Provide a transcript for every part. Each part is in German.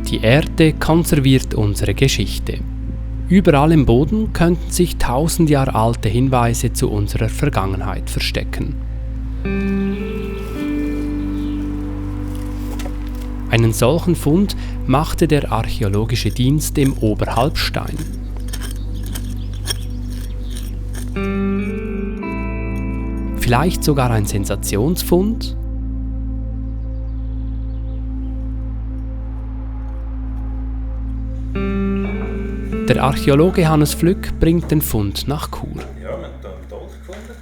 Die Erde konserviert unsere Geschichte. Überall im Boden könnten sich 1000 Jahre alte Hinweise zu unserer Vergangenheit verstecken. Einen solchen Fund machte der Archäologische Dienst im Oberhalbstein. Vielleicht sogar ein Sensationsfund? Der Archäologe Hannes Flück bringt den Fund nach Chur. Ja, wir haben hier einen Dolch gefunden.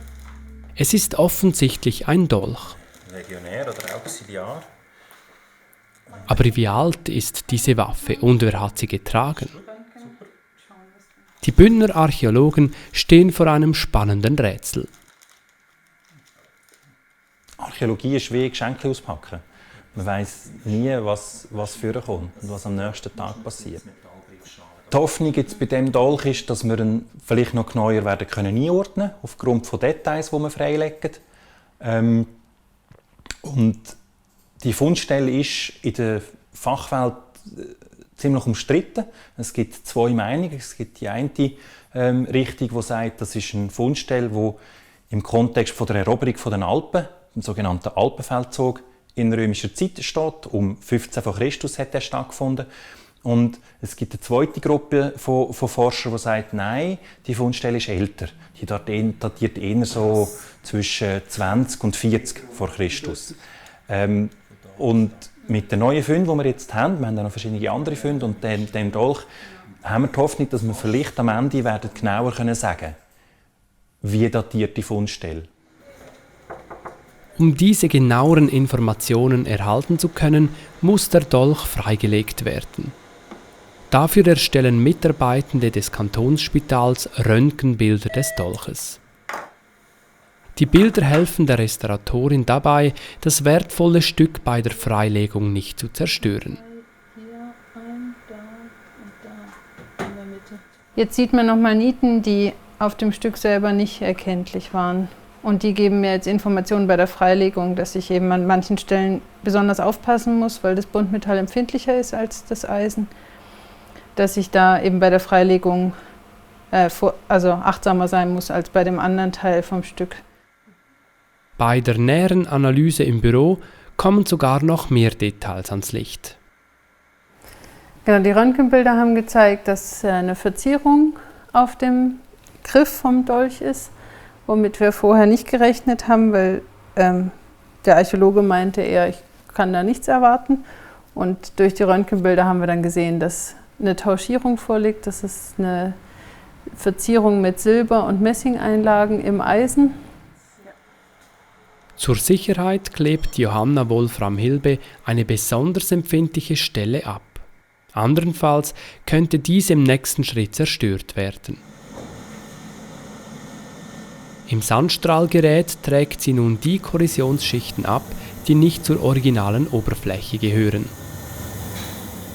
Es ist offensichtlich ein Dolch. Legionär oder Auxiliar. Aber wie alt ist diese Waffe und wer hat sie getragen? Die Bündner Archäologen stehen vor einem spannenden Rätsel. Archäologie ist wie Geschenke auspacken. Man weiss nie, was vorkommt und was am nächsten Tag passiert. Die Hoffnung jetzt bei diesem Dolch ist, dass wir ihn vielleicht noch genauer werden können einordnen, aufgrund von Details, die wir freilegen. Und die Fundstelle ist in der Fachwelt ziemlich umstritten. Es gibt zwei Meinungen. Es gibt die eine Richtung, die sagt, das ist eine Fundstelle, die im Kontext von der Eroberung der Alpen, dem sogenannten Alpenfeldzug, in römischer Zeit steht. Um 15 v. Christus hat er stattgefunden. Und es gibt eine zweite Gruppe von Forschern, die sagt, nein, die Fundstelle ist älter. Die datiert eher so zwischen 20 und 40 vor Christus. Und mit den neuen Funden, die wir jetzt haben, wir haben auch noch verschiedene andere Funde, und dem Dolch haben wir die Hoffnung, dass wir vielleicht am Ende genauer sagen können, wie datiert die Fundstelle. Um diese genaueren Informationen erhalten zu können, muss der Dolch freigelegt werden. Dafür erstellen Mitarbeitende des Kantonsspitals Röntgenbilder des Dolches. Die Bilder helfen der Restauratorin dabei, das wertvolle Stück bei der Freilegung nicht zu zerstören. Jetzt sieht man nochmal Nieten, die auf dem Stück selber nicht erkenntlich waren. Und die geben mir jetzt Informationen bei der Freilegung, dass ich eben an manchen Stellen besonders aufpassen muss, weil das Buntmetall empfindlicher ist als das Eisen. Dass ich da eben bei der Freilegung achtsamer sein muss als bei dem anderen Teil vom Stück. Bei der näheren Analyse im Büro kommen sogar noch mehr Details ans Licht. Genau, die Röntgenbilder haben gezeigt, dass eine Verzierung auf dem Griff vom Dolch ist, womit wir vorher nicht gerechnet haben, weil der Archäologe meinte eher, ich kann da nichts erwarten. Und durch die Röntgenbilder haben wir dann gesehen, dass eine Tauschierung vorliegt. Das ist eine Verzierung mit Silber- und Messingeinlagen im Eisen. Zur Sicherheit klebt Johanna Wolfram-Hilbe eine besonders empfindliche Stelle ab. Andernfalls könnte diese im nächsten Schritt zerstört werden. Im Sandstrahlgerät trägt sie nun die Korrosionsschichten ab, die nicht zur originalen Oberfläche gehören.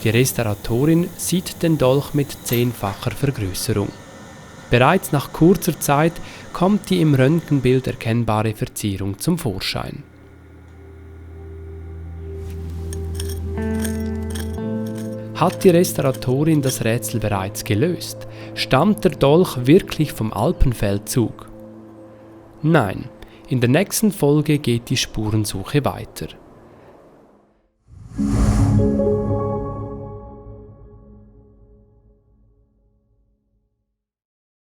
Die Restauratorin sieht den Dolch mit 10-facher Vergrößerung. Bereits nach kurzer Zeit kommt die im Röntgenbild erkennbare Verzierung zum Vorschein. Hat die Restauratorin das Rätsel bereits gelöst? Stammt der Dolch wirklich vom Alpenfeldzug? Nein, in der nächsten Folge geht die Spurensuche weiter.